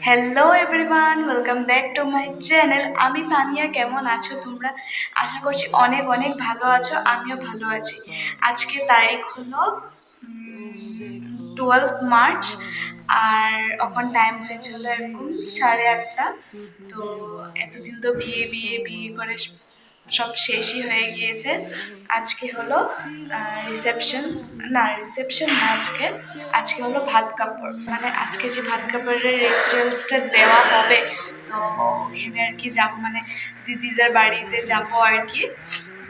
Hello everyone, welcome back to my channel. আমি তানিয়া। কেমন আছো তোমরা? আশা করছি অনেক অনেক ভালো আছো, আমিও ভালো আছি। আজকে তারিখ হলো 12 মার্চ, আর এখন টাইম হয়েছিল এরকম 8:30। তো এতদিন তো বিয়ে বিয়ে বিয়ে করে সব শেষই হয়ে গিয়েছে। আজকে হলো রিসেপশন। না, রিসেপশন না, আজকে আজকে হলো ভাত কাপড়। মানে আজকে যে ভাত কাপড়ের রিচুয়ালসটা দেওয়া হবে, তো ওখানে আর কি যাবো, মানে দিদিদের বাড়িতে যাবো আর কি।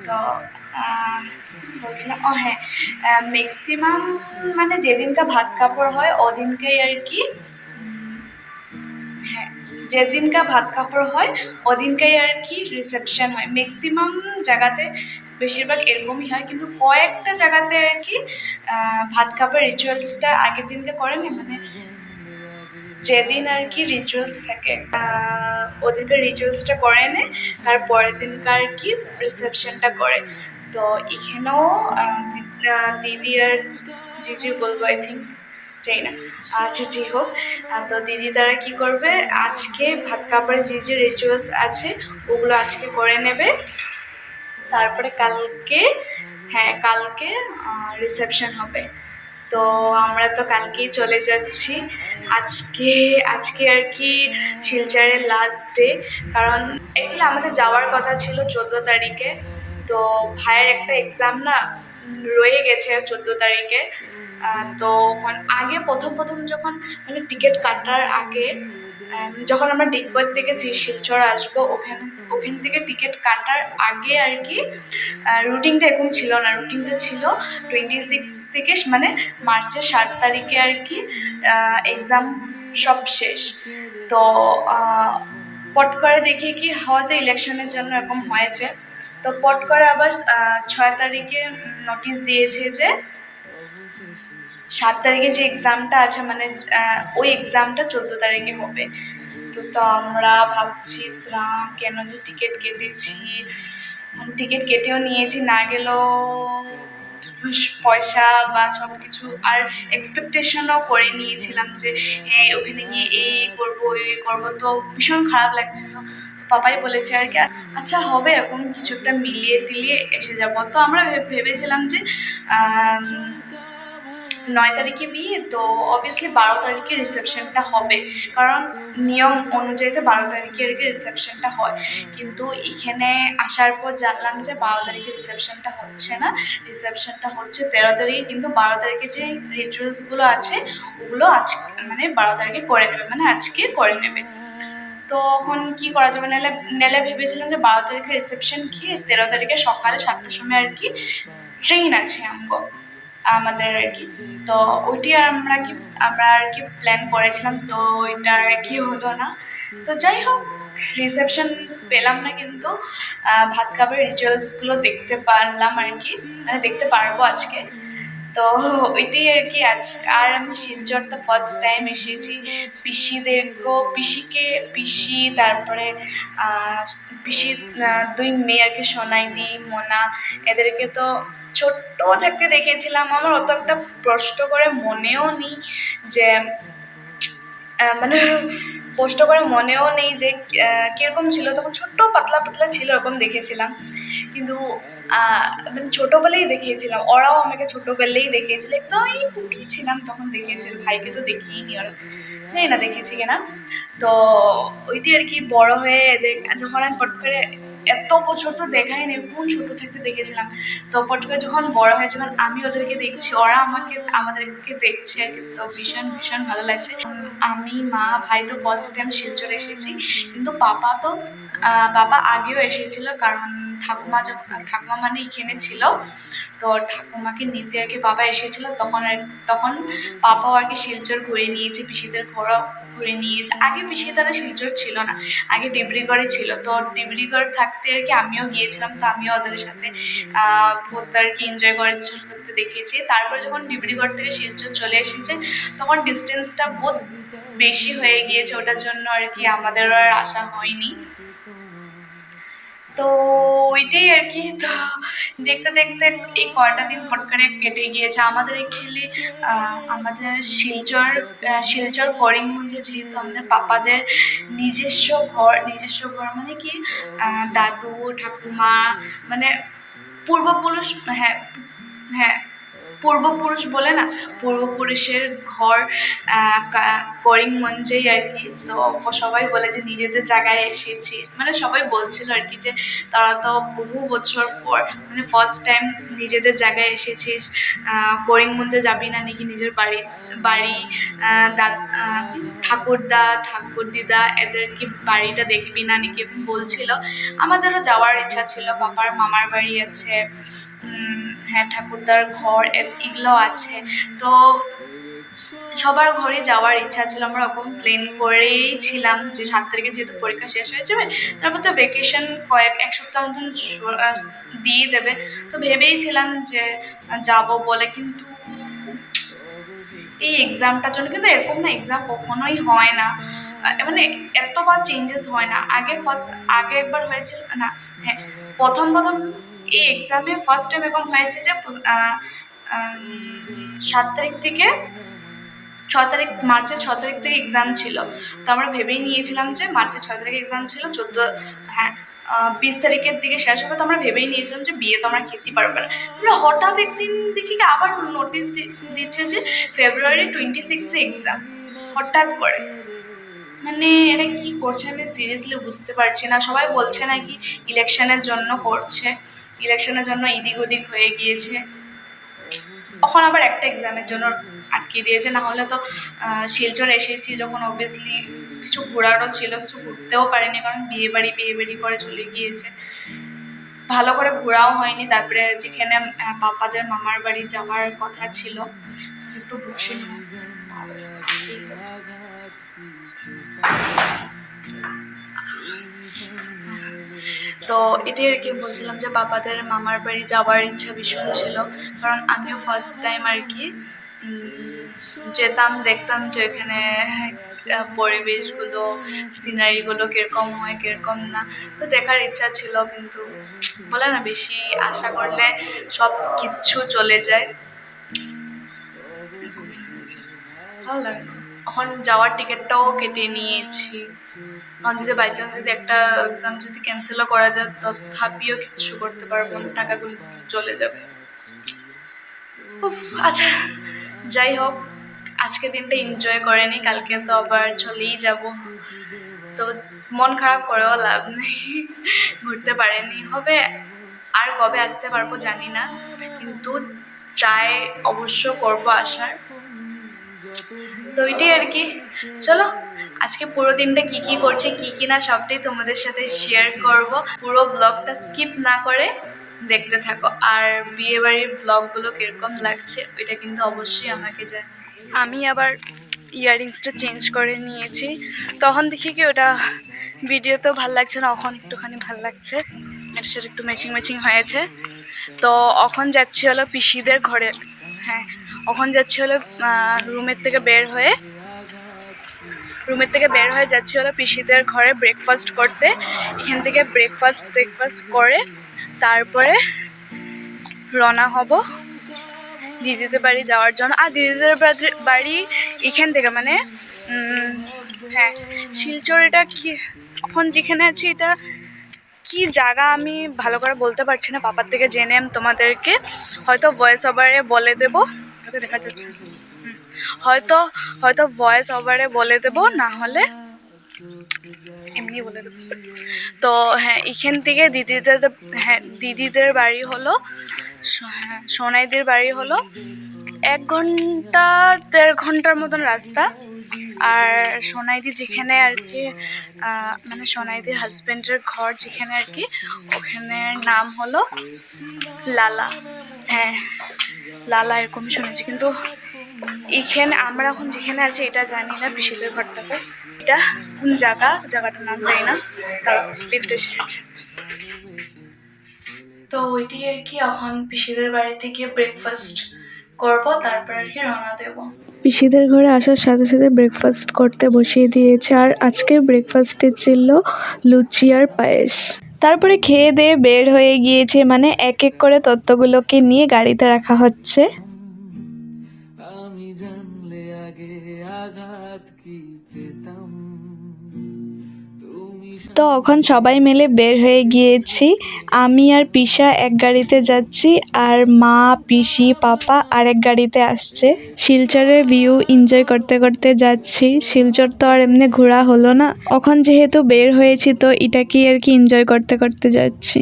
তো বলছিলাম, ও হ্যাঁ, ম্যাক্সিমাম মানে যেদিনকা ভাত কাপড় হয় ওদিনকেই আর কি। হ্যাঁ, যেদিনকা ভাত কাপড় হয় ওদিনকেই আর কি রিসেপশন হয়। ম্যাক্সিমাম জায়গাতে বেশিরভাগ এরকমই হয়, কিন্তু কয়েকটা জায়গাতে আর কি ভাত কাপড় রিচুয়ালসটা আগের দিনকে করে না, মানে যেদিন আর কি রিচুয়ালস থাকে ওদিনকে রিচুয়ালসটা করে নে, তার পরের দিনকার আর কি রিসেপশনটা করে। তো এখানেও দিদি আর জিজি বলবো, আই থিঙ্ক, চাই না। আচ্ছা, যাই হোক, তো দিদি তারা কি করবে, আজকে ভাত কাপড়ে যে যে রিচুয়ালস আছে ওগুলো আজকে করে নেবে। তারপরে কালকে, হ্যাঁ কালকে রিসেপশন হবে। তো আমরা তো কালকেই চলে যাচ্ছি। আজকে আজকে আর কি শিলচরের লাস্ট ডে। কারণ অ্যাকচুয়ালি আমাদের যাওয়ার কথা ছিল 14 তারিখে। তো ভাইয়ের একটা এক্সাম না রয়ে গেছে 14 তারিখে। তো আগে প্রথম প্রথম যখন মানে টিকিট কাটার আগে, যখন আমরা ডিগবয় থেকে শিলচর আসবো, ওখান থেকে টিকিট কাটার আগে আর কি রুটিনটা এরকম ছিল না। রুটিনটা ছিল 26 থেকে, মানে মার্চের 7 তারিখে আর কি এক্সাম সব শেষ। তো পট করে দেখি কি হয়তো ইলেকশনের জন্য এরকম হয়েছে। তো পট করে আবার 6 তারিখে নোটিশ দিয়েছে যে 7 তারিখে যে এক্সামটা আছে, মানে ওই এক্সামটা 14 তারিখে হবে। তো আমরা ভাবছি, শ্রাম কেন যে টিকিট কেটেছি, টিকিট কেটেও নিয়েছি, না গেলেও পয়সা বা সব কিছু, আর এক্সপেকটেশনও করে নিয়েছিলাম যে হ্যাঁ ওখানে গিয়ে এই করবো এই করবো, তো ভীষণ খারাপ লাগছিল। পাপাই বলেছে আর কি, আচ্ছা হবে, এখন কিছু একটা মিলিয়ে টিলিয়ে এসে যাব। তো আমরা ভেবেছিলাম যে 9 তারিখে বিয়ে, তো অবভিয়াসলি 12 তারিখে রিসেপশনটা হবে, কারণ নিয়ম অনুযায়ী তো 12 তারিখে আর কি রিসেপশনটা হয়। কিন্তু এখানে আসার পর জানলাম যে 12 তারিখে রিসেপশনটা হচ্ছে না, রিসেপশনটা হচ্ছে 13 তারিখে। কিন্তু 12 তারিখে যে রিচুয়ালসগুলো আছে ওগুলো আজকে, মানে 12 তারিখে করে নেবে, মানে আজকে করে নেবে। তখন কি করা যাবে, নেলে ভেবেছিলাম যে 12 তারিখে রিসেপশন খেয়ে 13 তারিখে সকালে 7টার সময় আর কি ট্রেন আছে আমাদের আর কি। তো ওইটি আমরা আর কি প্ল্যান করেছিলাম, তো ওইটা আর কি হলো না। তো যাই হোক, রিসেপশন পেলাম না, কিন্তু ভাত কাপড়ের রিচুয়ালসগুলো দেখতে পারলাম আর কি, মানে দেখতে পারবো আজকে। তো ওইটাই আর কি আর আমি শিলচর তো ফার্স্ট টাইম এসেছি। পিসি, তারপরে পিসির 2 মেয়ে আর কি, সোনাইদি, মোনা, এদেরকে তো ছোট্ট থাকতে দেখেছিলাম। আমার অত একটা প্রশ্ন করে মনেও নেই যে মানে পোস্ট করে মনেও নেই যে কিরকম ছিল। তখন ছোট্ট পাতলা পাতলা ছিল, এরকম দেখেছিলাম। কিন্তু মানে ছোটোবেলেই দেখিয়েছিলাম, ওরাও আমাকে ছোটোবেলেই দেখিয়েছিল, একদমই কুটি ছিলাম তখন দেখিয়েছিল। ভাইকে তো দেখিয়েনি ওরা, জানি না দেখেছি কিনা। তো ওইটি আর কি বড় হয়ে যখন আমি পট করে, এত বছর তো দেখাই নেই, কোন ছোটো থাকতে দেখেছিলাম। তো পট করে যখন বড় হয়ে, যখন আমি ওদেরকে দেখছি, ওরা আমাদেরকে দেখছে আর কি, তো ভীষণ ভীষণ ভালো লাগছে। আমি, মা, ভাই তো ফার্স্ট টাইম শিলচর এসেছি। কিন্তু পাপা আগেও এসেছিল, কারণ ঠাকুমা মানে এখানে ছিল। তো ঠাকুমাকে নিতে আর কি বাবা এসেছিল, তখন পাপাও আর কি শিলচর ঘুরে নিয়েছে, পিসিদের ঘুরে নিয়েছে। আগে পিসি তারা শিলচর ছিল না, আগে ডিব্রুগড়ে ছিল। তো ডিব্রুগড় থাকতে আর কি আমিও গিয়েছিলাম, তো আমিও ওদের সাথে বহুত আর কি এনজয় করেছি, দেখিয়েছি। তারপর যখন ডিব্রুগড় থেকে শিলচর চলে এসেছে, তখন ডিস্টেন্সটা বহুত বেশি হয়ে গিয়েছে, ওটার জন্য আর কি আমাদের আর আসা হয়নি। তো ওইটাই আর কি। তো দেখতে দেখতে এই কয়টা দিন পট করে কেটে গিয়েছে। আমাদের অ্যাকচুয়ালি আমাদের শিলচর করিমগঞ্জে যেহেতু আমাদের পাপাদের নিজস্ব ঘর মানে কি দাদু ঠাকুমা মানে পূর্বপুরুষ, হ্যাঁ হ্যাঁ পূর্বপুরুষ বলে না, পূর্বপুরুষের ঘর করিমগঞ্জেই আর কি। তো সবাই বলে যে নিজেদের জায়গায় এসেছি, মানে সবাই বলছিল আর কি যে তারা তো বহু বছর পর মানে ফার্স্ট টাইম নিজেদের জায়গায় এসেছিস, করিমগঞ্জে যাবি না নাকি নিজের বাড়ি ঠাকুরদা ঠাকুরদিদা এদের কি বাড়িটা দেখবি না নাকি বলছিল। আমাদেরও যাওয়ার ইচ্ছা ছিল, পাপার মামার বাড়ি আছে, হ্যাঁ ঠাকুরদার ঘর এগুলো আছে। তো সবার ঘরে যাওয়ার ইচ্ছা ছিল, আমরা ওরকম প্ল্যান করেই ছিলাম যে 7 তারিখে যেহেতু পরীক্ষা শেষ হয়ে যাবে, তারপর তো ভ্যাকেশন এক সপ্তাহ মতন দিয়ে দেবে, তো ভেবেইছিলাম যে যাব বলে। কিন্তু এই এক্সামটার জন্য, কিন্তু এরকম না এক্সাম কখনোই হয় না, মানে এতবার চেঞ্জেস হয় না। আগে একবার হয়েছিল না, হ্যাঁ প্রথম এই এক্সামে ফার্স্ট টাইম এরকম হয়েছে যে 7 তারিখ থেকে মার্চের 6 তারিখ থেকে এক্সাম ছিল। তো আমরা ভেবেই নিয়েছিলাম যে মার্চের 6 তারিখে এক্সাম ছিল, 20 তারিখের দিকে শেষ হবে। তো আমরা ভেবেই নিয়েছিলাম যে বিয়ে তো আমরা খেতে পারবো না। আমরা হঠাৎ একদিন দেখি কি আবার নোটিশ দিচ্ছে যে ফেব্রুয়ারি 26 এক্সাম, হঠাৎ করে। মানে এটা কি করছে আমি সিরিয়াসলি বুঝতে পারছি না। সবাই বলছে নাকি ইলেকশনের জন্য করছে, ইলেকশনের জন্য এদিক ওদিক হয়ে গিয়েছে। তখন আবার একটা এক্সামের জন্য আটকে দিয়েছে, না হলে তো শিলচর এসেছি যখন অবভিয়াসলি কিছু ঘোরারও ছিল, কিছু ঘুরতেও পারিনি কারণ বিয়ে বাড়ি করে চলে গিয়েছে, ভালো করে ঘোরাও হয়নি। তারপরে যেখানে পাপাদের মামার বাড়ি যাওয়ার কথা ছিল, একটু বসে তো এটাই আর কি বলছিলাম যে বাবাদের মামার বাড়ি যাওয়ার ইচ্ছা ভীষণ ছিল, কারণ আমিও ফার্স্ট টাইম আর কি যেতাম, দেখতাম যে এখানে পরিবেশগুলো সিনারিগুলো কীরকম হয় কীরকম না, তো দেখার ইচ্ছা ছিল। কিন্তু বলে না বেশি আশা করলে সব কিচ্ছু চলে যায়, ভালো লাগে না। এখন যাওয়ার টিকিটটাও কেটে নিয়েছি, এখন যদি বাই চান্স যদি একটা এক্সাম যদি ক্যান্সেলও করা যায় তথাপিও কিছু করতে পারবো না, টাকাগুলো চলে যাবে। আচ্ছা যাই হোক, আজকে দিনটা এনজয় করে নি, কালকে তো আবার চলেই যাব। তো মন খারাপ করেও লাভ নেই, ঘুরতে পারেনি, হবে আর কবে আসতে পারবো জানি না, কিন্তু ট্রাই অবশ্য করবো আসার। তো ওইটাই আর কি। চলো আজকে পুরো দিনটা কি কি করছি কি কি না সবটাই তোমাদের সাথে শেয়ার করব, পুরো ব্লগটা স্কিপ না করে দেখতে থাকো। আর বিয়েবাড়ির ব্লগগুলো কীরকম লাগছে ওইটা কিন্তু অবশ্যই আমাকে জানাও। আমি আবার ইয়াররিংসটা চেঞ্জ করে নিয়েছি, তখন দেখি কি ওটা ভিডিওতেও ভাল লাগছে না, এখন একটুখানি ভাল লাগছে, এর সাথে একটু ম্যাচিং হয়েছে। তো এখন যাচ্ছি হলো পিসিদের ঘরে, হ্যাঁ এখন যাচ্ছি হলো রুমের থেকে বের হয়ে যাচ্ছি হলো পিসিদের ঘরে ব্রেকফাস্ট করতে। এখান থেকে ব্রেকফাস্ট করে তারপরে রওনা হব দিদিদের বাড়ি যাওয়ার জন্য। আর দিদিদের বাড়ি এখান থেকে মানে হ্যাঁ শিলচর, এটা কি এখন যেখানে আছি এটা কি জায়গা আমি ভালো করে বলতে পারছি না, পাপার থেকে জেনে আমি তোমাদেরকে হয়তো ভয়েস ওভারে বলে দেবো, দেখা যাচ্ছে হয়তো ভয়েস ওভারে বলে দেবো, না হলে এমনি বলে দেবো। তো হ্যাঁ এখান থেকে দিদিদের বাড়ি হলো, হ্যাঁ সোনাইদের বাড়ি হলো 1-1.5 ঘন্টার মতন রাস্তা। আর সোনাইদি যেখানে আর কি মানে সোনাইদির হাজব্যান্ডের ঘর যেখানে আর কি, ওখানের নাম হলো লালা, হ্যাঁ লালা এরকমই শুনেছি। কিন্তু এইখানে আমরা এখন যেখানে আছি এটা জানি না, পিসিদের ঘরটাতে এটা কোন জায়গাটার নাম জানি না, তারা লিফট এসে গেছে। তো ওইটাই আর কি, এখন পিসিদের বাড়িতে গিয়ে ব্রেকফাস্ট করবো, তারপর আর কি রওনা দেবো। পিসিদের ঘরে আসার সাথে সাথে ব্রেকফাস্ট করতে বসিয়ে দিয়েছে, আর আজকে ব্রেকফাস্টে ছিল লুচি আর পায়েস। তারপরে খেয়ে দিয়ে বের হয়ে গিয়েছে, মানে এক এক করে তত্ত্বগুলোকে নিয়ে গাড়িতে রাখা হচ্ছে। আমি জানলে আগে আঘাত কি পেতাম তুমি তো এখন সবাই মিলে বের হয়ে গিয়েছি। আমি আর পিসা এক গাড়িতে যাচ্ছি, আর মা, পিসি, পাপা আরেক গাড়িতে আসছে। শিলচরের ভিউ এনজয় করতে করতে যাচ্ছি। শিলচর তো আর এমনি ঘোরা হলো না, এখন যেহেতু বের হয়েছি তো এটাকেই আর কি এনজয় করতে করতে যাচ্ছি।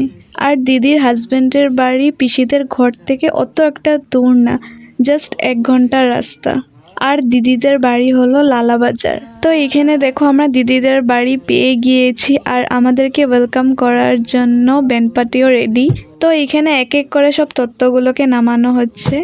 আর দিদির হাজবেন্ডের বাড়ি পিসিদের ঘর থেকে অত একটা দূর না, জাস্ট 1 ঘন্টার রাস্তা। আর দিদিদের বাড়ি হলো লালাবাজার। তো এখানে দেখো আমরা দিদিদের বাড়ি পেয়ে গিয়েছি, আর আমাদেরকে ওয়েলকাম করার জন্য ব্যান্ড পার্টিও রেডি। তো এখানে এক এক করে সব তত্ত্বগুলোকে নামানো হচ্ছে।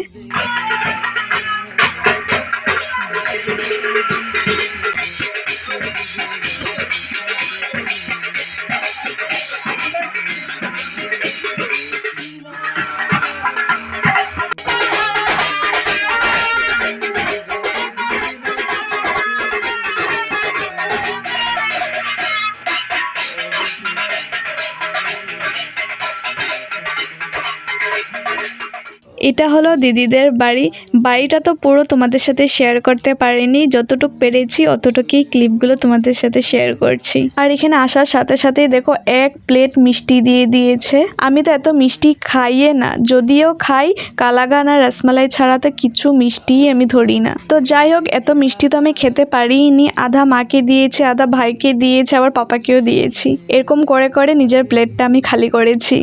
এটা হলো দিদিদের বাড়ি। বাড়িটা তো পুরো তোমাদের সাথে শেয়ার করতে পারিনি, যতটুক পেরেছি অতটুকুই ক্লিপগুলো তোমাদের সাথে শেয়ার করছি। আর এখানে আসার সাথে সাথেই দেখো 1 প্লেট মিষ্টি দিয়ে দিয়েছে। আমি তো এত মিষ্টি খাইয়ে না, যদিও খাই কালাগান আর রসমালাই ছাড়া তো কিছু মিষ্টিই আমি ধরি না। তো যাই হোক, এত মিষ্টি তো আমি খেতে পারিনি। আধা মাকে দিয়েছে, আধা ভাইকে দিয়েছে, আবার পাপাকেও দিয়েছি। এরকম করে করে নিজের প্লেটটা আমি খালি করেছি।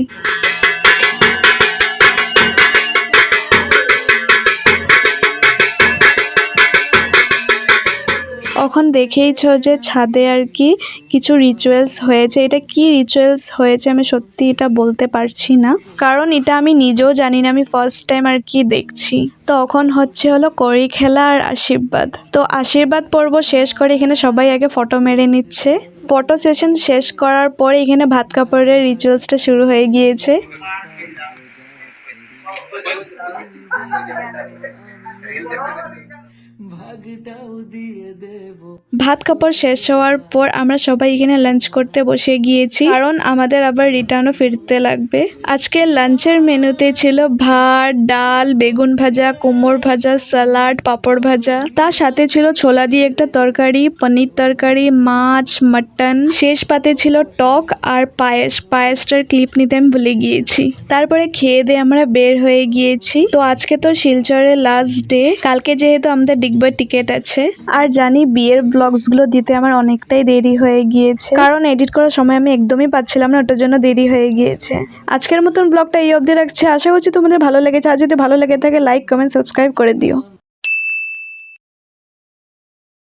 এখন দেখেইছো যে ছাদে আর কি কিছু রিচুয়ালস হয়েছে। এটা কি রিচুয়ালস হয়েছে আমি সত্যি এটা বলতে পারছি না, কারণ এটা আমি নিজেও জানি না, আমি ফার্স্ট টাইম আর কি দেখছি। তো এখন হচ্ছে হলো কড়ি খেলা আর আশীর্বাদ। তো আশীর্বাদ পর্ব শেষ করে এখানে সবাই আগে ফটো মেরে নিচ্ছে। ফটো সেশন শেষ করার পরে এখানে ভাত কাপড়ের রিচুয়ালসটা শুরু হয়ে গিয়েছে। ভাগটাও দিয়ে দেব ভাত কাপড় শেষ হওয়ার পর আমরা সবাই এখানে লাঞ্চ করতে বসে গিয়েছি, কারণ আমাদের আবার রিটার্নও ফিরতে লাগবে। আজকে লাঞ্চের মেনুতে ছিল ভাত, ডাল, বেগুন ভাজা, কুমড়ো ভাজা, সালাড, পাঁপড় ভাজা। তার সাথে ছিল ছোলা দিয়ে একটা তরকারি, পনির তরকারি, মাছ, মাটন। শেষ পাতে ছিল টক আর পায়েস। পায়েসটার ক্লিপ নিতে আমি ভুলে গিয়েছি। তারপরে খেয়ে দিয়ে আমরা বের হয়ে গিয়েছি। তো আজকে তো শিলচরের লাস্ট ডে, কালকে যেহেতু আমাদের ডিগবয় টিকিট আছে। আর জানি বিয়ের ব্লগস গুলো দিতে আমার অনেকটাই দেরি হয়ে গিয়েছে, কারণ এডিট করার সময় আমি একদমই পাচ্ছিলাম না, ওটার জন্য দেরি হয়ে গিয়েছে। আজকের মতন ব্লগটা এই অবধি রাখছি। আশা করছি তোমাদের ভালো লেগেছে। আর যদি ভালো লেগে থাকে লাইক, কমেন্ট, সাবস্ক্রাইব করে দিও।